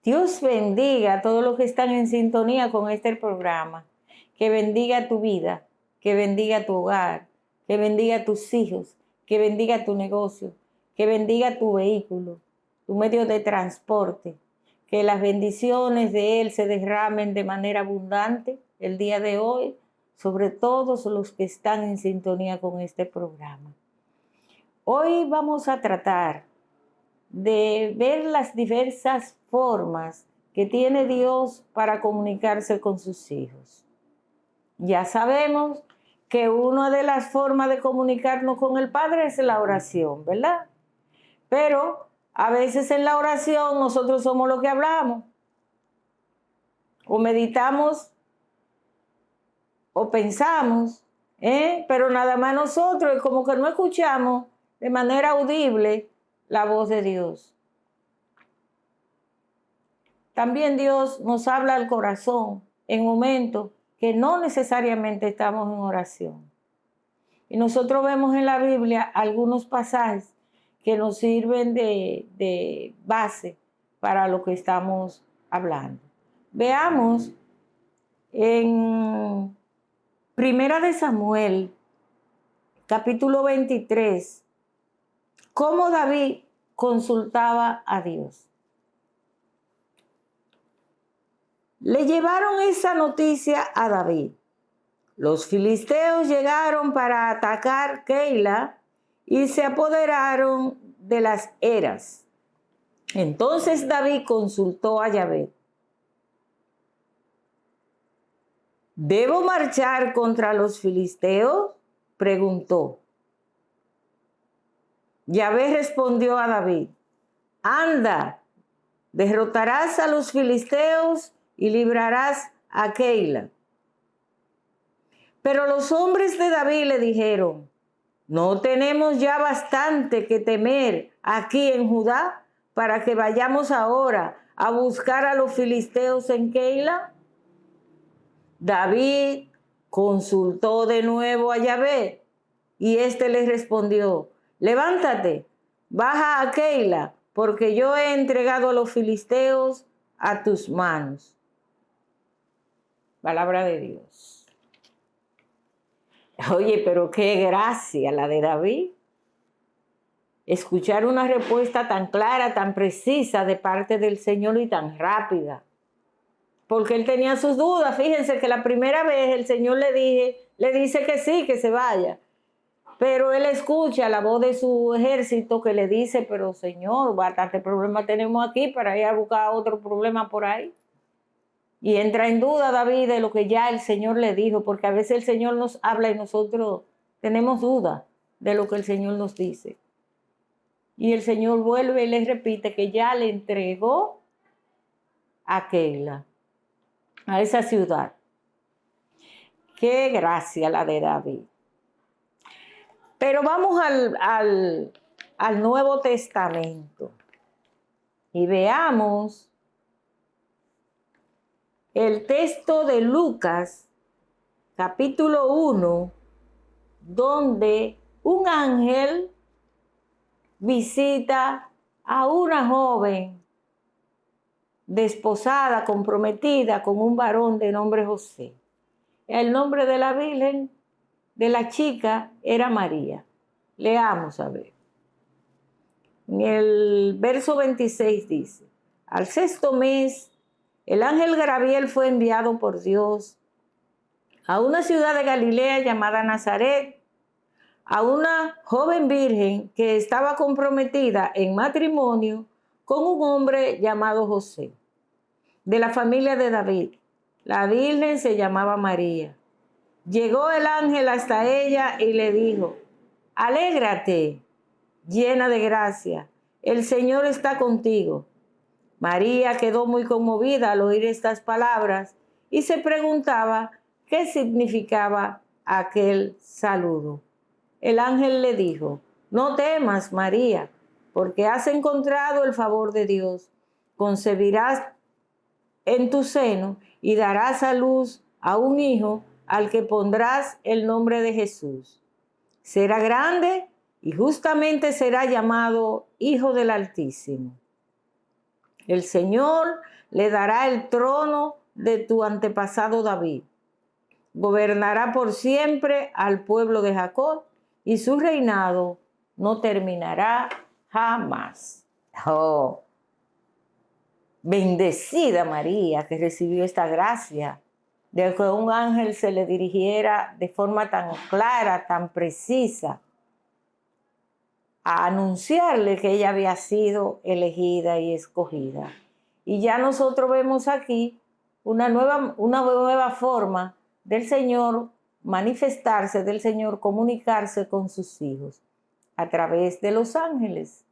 Dios bendiga a todos los que están en sintonía con este programa. Que bendiga tu vida, que bendiga tu hogar, que bendiga tus hijos, que bendiga tu negocio, que bendiga tu vehículo, tu medio de transporte. Que las bendiciones de Él se derramen de manera abundante el día de hoy sobre todos los que están en sintonía con este programa. Hoy vamos a tratar de ver las diversas formas que tiene Dios para comunicarse con sus hijos. Ya sabemos que una de las formas de comunicarnos con el Padre es la oración, ¿verdad? Pero a veces en la oración nosotros somos los que hablamos, o meditamos, o pensamos, pero nada más nosotros, es como que no escuchamos de manera audible la voz de Dios. También Dios nos habla al corazón en momentos que no necesariamente estamos en oración. Y nosotros vemos en la Biblia algunos pasajes que nos sirven de base para lo que estamos hablando. Veamos en Primera de Samuel, capítulo 23, cómo David consultaba a Dios. Le llevaron esa noticia a David. Los filisteos llegaron para atacar Keila y se apoderaron de las eras. Entonces David consultó a Yahvé. ¿Debo marchar contra los filisteos?, preguntó. Yahvé respondió a David: anda, derrotarás a los filisteos y librarás a Keila. Pero los hombres de David le dijeron: ¿no tenemos ya bastante que temer aquí en Judá para que vayamos ahora a buscar a los filisteos en Keila? David consultó de nuevo a Yahvé y éste le respondió: levántate, baja a Keila, porque yo he entregado a los filisteos a tus manos. Palabra de Dios. Oye, pero qué gracia la de David. Escuchar una respuesta tan clara, tan precisa de parte del Señor y tan rápida. Porque él tenía sus dudas. Fíjense que la primera vez el Señor le dice que sí, que se vaya. Pero él escucha la voz de su ejército que le dice: pero Señor, bastante problema tenemos aquí para ir a buscar otro problema por ahí. Y entra en duda David de lo que ya el Señor le dijo, porque a veces el Señor nos habla y nosotros tenemos duda de lo que el Señor nos dice. Y el Señor vuelve y le repite que ya le entregó a Keila, a esa ciudad. Qué gracia la de David. Pero vamos al Nuevo Testamento y veamos el texto de Lucas, capítulo 1, donde un ángel visita a una joven desposada, comprometida con un varón de nombre José. El nombre de la Virgen, de la chica, era María. Leamos a ver. En el verso 26 dice: al sexto mes, el ángel Gabriel fue enviado por Dios a una ciudad de Galilea llamada Nazaret, a una joven virgen que estaba comprometida en matrimonio con un hombre llamado José, de la familia de David. La virgen se llamaba María. Llegó el ángel hasta ella y le dijo: alégrate, llena de gracia, el Señor está contigo. María quedó muy conmovida al oír estas palabras y se preguntaba qué significaba aquel saludo. El ángel le dijo: no temas, María, porque has encontrado el favor de Dios. Concebirás en tu seno y darás a luz a un hijo al que pondrás el nombre de Jesús. Será grande y justamente será llamado Hijo del Altísimo. El Señor le dará el trono de tu antepasado David. Gobernará por siempre al pueblo de Jacob y su reinado no terminará jamás. Oh, bendecida María que recibió esta gracia de que un ángel se le dirigiera de forma tan clara, tan precisa, a anunciarle que ella había sido elegida y escogida. Y ya nosotros vemos aquí una nueva forma del Señor manifestarse, del Señor comunicarse con sus hijos a través de los ángeles.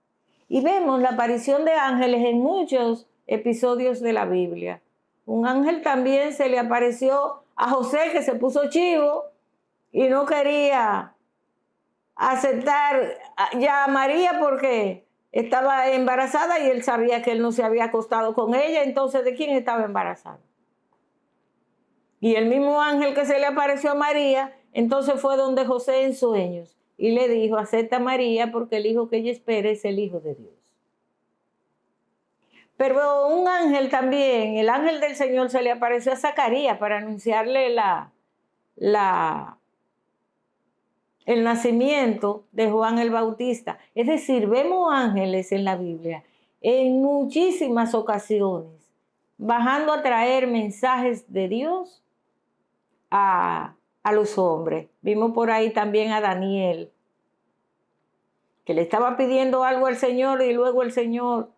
Y vemos la aparición de ángeles en muchos episodios de la Biblia. Un ángel también se le apareció a José, que se puso chivo y no quería aceptar ya a María porque estaba embarazada y él sabía que él no se había acostado con ella. Entonces, ¿de quién estaba embarazada? Y el mismo ángel que se le apareció a María, entonces fue donde José en sueños y le dijo: acepta a María porque el hijo que ella espera es el Hijo de Dios. Pero un ángel también, el ángel del Señor, se le apareció a Zacarías para anunciarle el nacimiento de Juan el Bautista. Es decir, vemos ángeles en la Biblia en muchísimas ocasiones, bajando a traer mensajes de Dios a los hombres. Vimos por ahí también a Daniel, que le estaba pidiendo algo al Señor y luego el Señor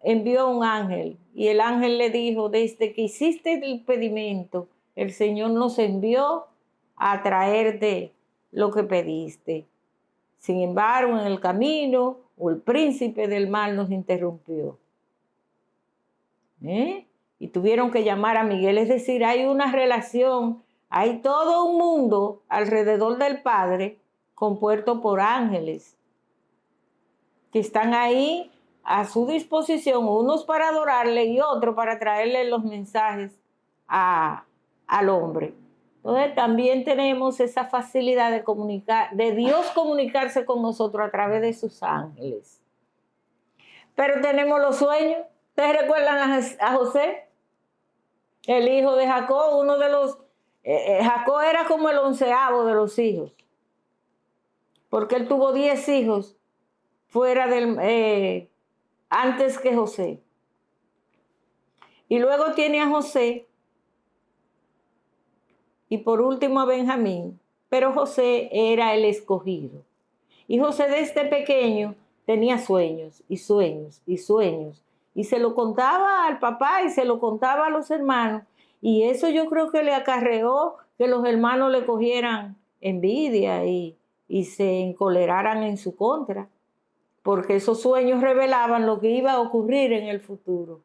envió un ángel y el ángel le dijo: desde que hiciste el pedimento, el Señor nos envió a traerte lo que pediste. Sin embargo, en el camino, el príncipe del mal nos interrumpió. Y tuvieron que llamar a Miguel. Es decir, hay una relación, hay todo un mundo alrededor del Padre compuesto por ángeles que están ahí a su disposición, unos para adorarle y otros para traerle los mensajes al hombre. Entonces también tenemos esa facilidad de comunicar, de Dios comunicarse con nosotros a través de sus ángeles. Pero tenemos los sueños. ¿Ustedes recuerdan a José? El hijo de Jacob, uno de los... Jacob era como el 11º de los hijos, porque él tuvo 10 hijos fuera del... antes que José. Y luego tiene a José y por último a Benjamín. Pero José era el escogido. Y José desde pequeño tenía sueños y sueños y sueños. Y se lo contaba al papá y se lo contaba a los hermanos. Y eso yo creo que le acarreó que los hermanos le cogieran envidia y se encoleraran en su contra. Porque esos sueños revelaban lo que iba a ocurrir en el futuro.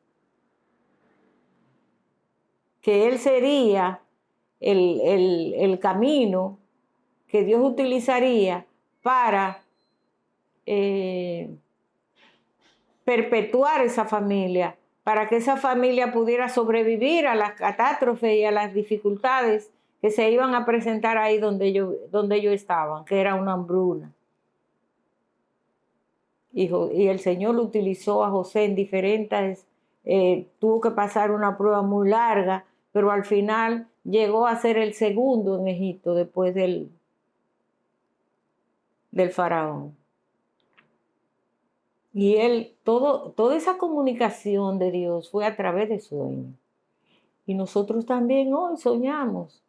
Que él sería el camino que Dios utilizaría para perpetuar esa familia, para que esa familia pudiera sobrevivir a las catástrofes y a las dificultades que se iban a presentar ahí donde ellos estaban, que era una hambruna. Y el Señor utilizó a José en diferentes, tuvo que pasar una prueba muy larga, pero al final llegó a ser el segundo en Egipto después del faraón. Y toda esa comunicación de Dios fue a través de sueños. Y nosotros también hoy soñamos.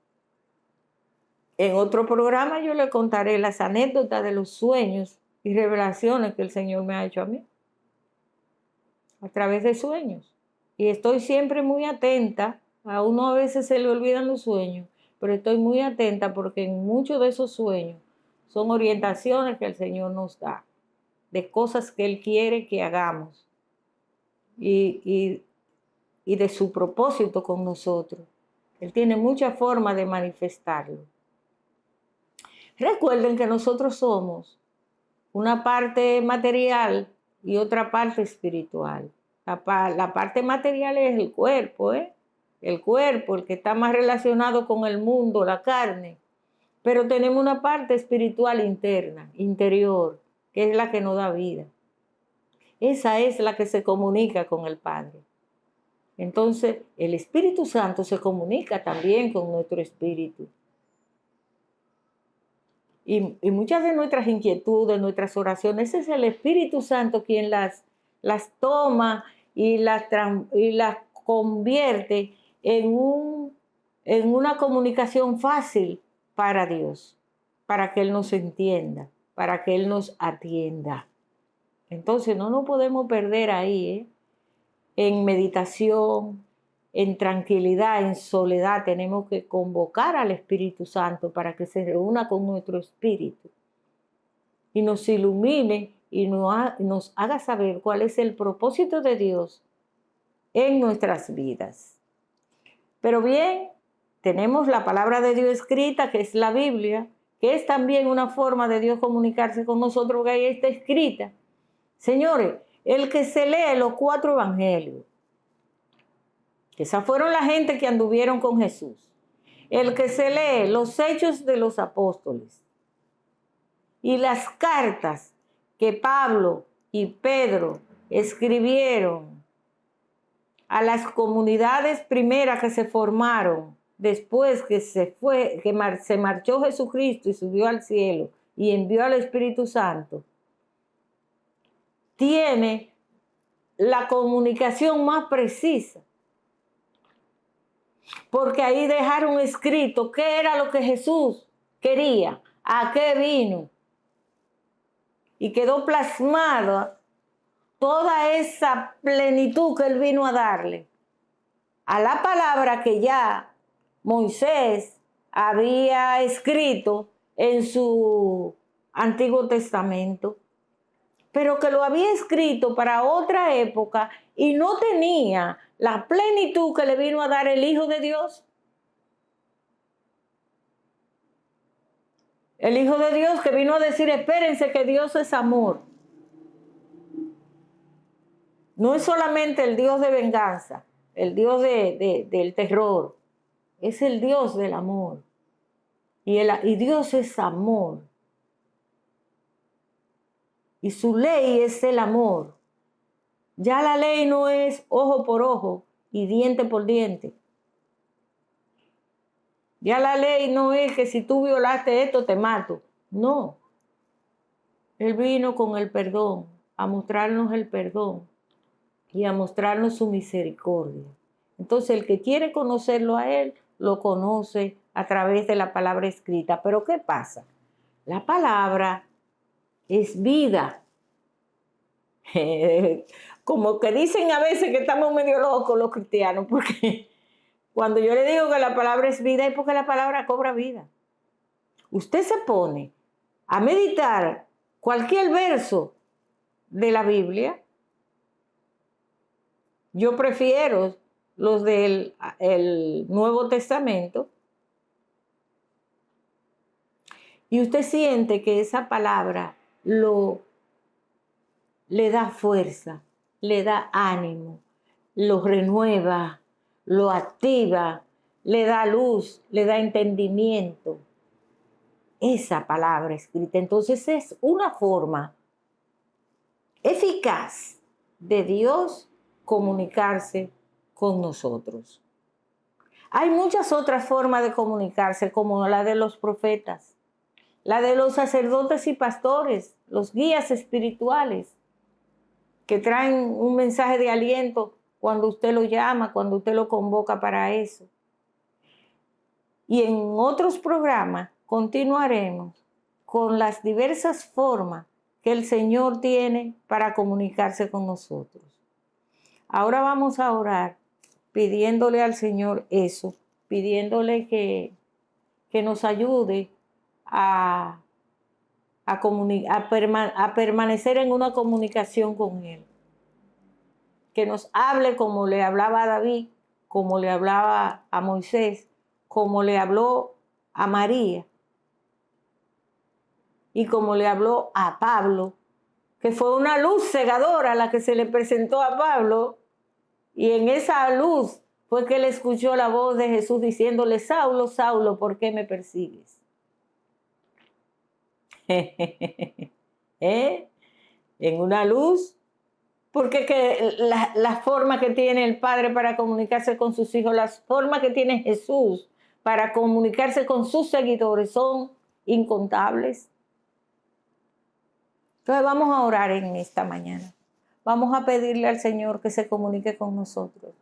En otro programa yo le contaré las anécdotas de los sueños y revelaciones que el Señor me ha hecho a mí a través de sueños. Y estoy siempre muy atenta. A uno a veces se le olvidan los sueños, pero estoy muy atenta porque en muchos de esos sueños son orientaciones que el Señor nos da, de cosas que Él quiere que hagamos y de su propósito con nosotros. Él tiene muchas formas de manifestarlo. Recuerden que nosotros somos una parte material y otra parte espiritual. La parte material es el cuerpo, el cuerpo, el que está más relacionado con el mundo, la carne. Pero tenemos una parte espiritual interna, interior, que es la que nos da vida. Esa es la que se comunica con el Padre. Entonces, el Espíritu Santo se comunica también con nuestro espíritu. Y muchas de nuestras inquietudes, nuestras oraciones, es el Espíritu Santo quien las toma y las convierte en una comunicación fácil para Dios, para que Él nos entienda, para que Él nos atienda. Entonces no nos podemos perder ahí, en meditación, en tranquilidad, en soledad. Tenemos que convocar al Espíritu Santo para que se reúna con nuestro espíritu y nos ilumine y nos haga saber cuál es el propósito de Dios en nuestras vidas. Pero bien, tenemos la palabra de Dios escrita, que es la Biblia, que es también una forma de Dios comunicarse con nosotros, que ahí está escrita. Señores, el que se lee los 4 evangelios, que esas fueron la gente que anduvieron con Jesús, el que se lee los hechos de los apóstoles y las cartas que Pablo y Pedro escribieron a las comunidades primeras que se formaron después que se marchó Jesucristo y subió al cielo y envió al Espíritu Santo, tiene la comunicación más precisa, porque ahí dejaron escrito qué era lo que Jesús quería, a qué vino, y quedó plasmada toda esa plenitud que Él vino a darle a la palabra que ya Moisés había escrito en su Antiguo Testamento, pero que lo había escrito para otra época y no tenía la plenitud que le vino a dar el Hijo de Dios. El Hijo de Dios que vino a decir, espérense que Dios es amor. No es solamente el Dios de venganza, el Dios del terror, es el Dios del amor. Y Dios es amor. Y su ley es el amor. Ya la ley no es ojo por ojo y diente por diente. Ya la ley no es que si tú violaste esto te mato. No. Él vino con el perdón, a mostrarnos el perdón y a mostrarnos su misericordia. Entonces el que quiere conocerlo a Él, lo conoce a través de la palabra escrita. Pero ¿qué pasa? La palabra es vida. Como que dicen a veces que estamos medio locos los cristianos, porque cuando yo le digo que la palabra es vida, es porque la palabra cobra vida. Usted se pone a meditar cualquier verso de la Biblia. Yo prefiero los del Nuevo Testamento. Y usted siente que esa palabra le da fuerza, le da ánimo, lo renueva, lo activa, le da luz, le da entendimiento. Esa palabra escrita. Entonces es una forma eficaz de Dios comunicarse con nosotros. Hay muchas otras formas de comunicarse, como la de los profetas, la de los sacerdotes y pastores, los guías espirituales, que traen un mensaje de aliento cuando usted lo llama, cuando usted lo convoca para eso. Y en otros programas continuaremos con las diversas formas que el Señor tiene para comunicarse con nosotros. Ahora vamos a orar pidiéndole al Señor eso, pidiéndole que nos ayude a permanecer en una comunicación con Él. Que nos hable como le hablaba a David, como le hablaba a Moisés, como le habló a María y como le habló a Pablo, que fue una luz cegadora la que se le presentó a Pablo, y en esa luz fue que él escuchó la voz de Jesús diciéndole, Saulo, Saulo, ¿por qué me persigues? En una luz Porque la forma que tiene el Padre para comunicarse con sus hijos, la forma que tiene Jesús para comunicarse con sus seguidores son incontables. Entonces vamos a orar en esta mañana. Vamos a pedirle al Señor que se comunique con nosotros.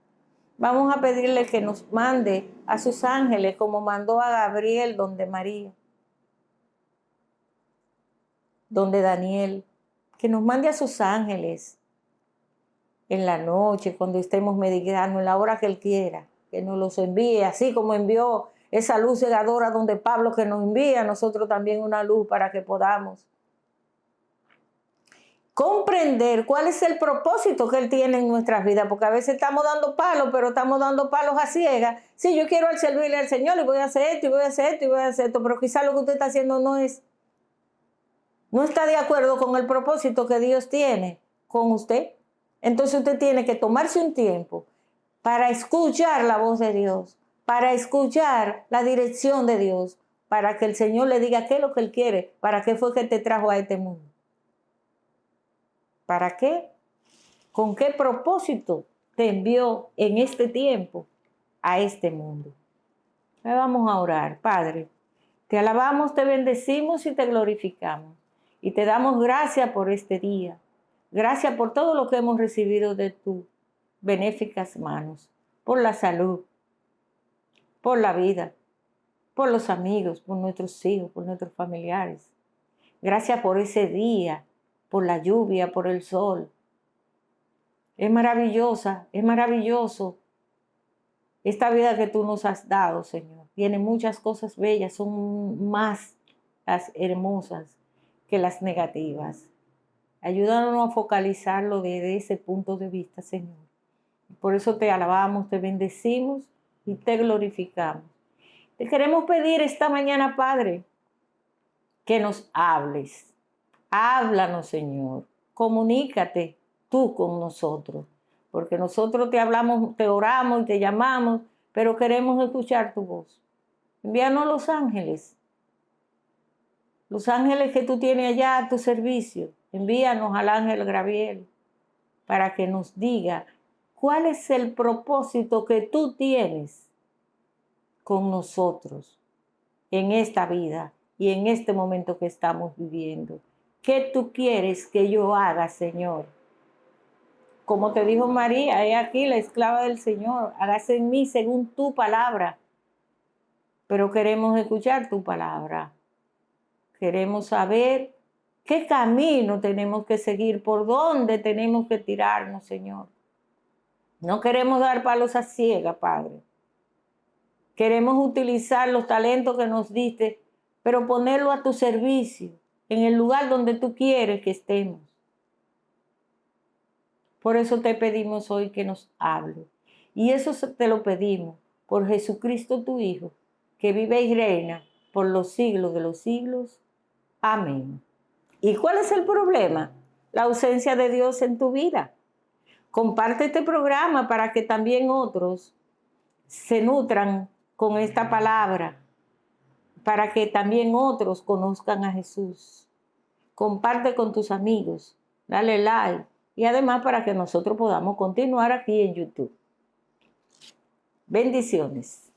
Vamos a pedirle que nos mande a sus ángeles como mandó a Gabriel donde María, donde Daniel, que nos mande a sus ángeles en la noche, cuando estemos meditando, en la hora que Él quiera, que nos los envíe, así como envió esa luz cegadora donde Pablo, que nos envía a nosotros también una luz para que podamos comprender cuál es el propósito que Él tiene en nuestras vidas, porque a veces estamos dando palos, pero estamos dando palos a ciegas. Sí, yo quiero servirle al Señor y voy a hacer esto, y voy a hacer esto, y voy a hacer esto, pero quizás lo que usted está haciendo no está de acuerdo con el propósito que Dios tiene con usted. Entonces usted tiene que tomarse un tiempo para escuchar la voz de Dios, para escuchar la dirección de Dios, para que el Señor le diga qué es lo que Él quiere, para qué fue que te trajo a este mundo. ¿Para qué? ¿Con qué propósito te envió en este tiempo a este mundo? Vamos a orar. Padre, te alabamos, te bendecimos y te glorificamos. Y te damos gracias por este día. Gracias por todo lo que hemos recibido de tus benéficas manos. Por la salud, por la vida, por los amigos, por nuestros hijos, por nuestros familiares. Gracias por ese día, por la lluvia, por el sol. Es maravillosa, es maravilloso esta vida que tú nos has dado, Señor. Tiene muchas cosas bellas, son más las hermosas que las negativas. Ayúdanos a focalizarlo desde ese punto de vista, Señor. Por eso te alabamos, te bendecimos y te glorificamos. Te queremos pedir esta mañana, Padre, que nos hables. Háblanos, Señor. Comunícate tú con nosotros. Porque nosotros te hablamos, te oramos y te llamamos, pero queremos escuchar tu voz. Envíanos los ángeles que tú tienes allá a tu servicio. Envíanos al ángel Gabriel para que nos diga cuál es el propósito que tú tienes con nosotros en esta vida y en este momento que estamos viviendo. ¿Qué tú quieres que yo haga, Señor? Como te dijo María, he aquí la esclava del Señor, hágase en mí según tu palabra. Pero queremos escuchar tu palabra. Queremos saber qué camino tenemos que seguir, por dónde tenemos que tirarnos, Señor. No queremos dar palos a ciegas, Padre. Queremos utilizar los talentos que nos diste, pero ponerlo a tu servicio, en el lugar donde tú quieres que estemos. Por eso te pedimos hoy que nos hables. Y eso te lo pedimos por Jesucristo tu Hijo, que vive y reina por los siglos de los siglos. Amén. ¿Y cuál es el problema? La ausencia de Dios en tu vida. Comparte este programa para que también otros se nutran con esta palabra, para que también otros conozcan a Jesús. Comparte con tus amigos, dale like y además para que nosotros podamos continuar aquí en YouTube. Bendiciones.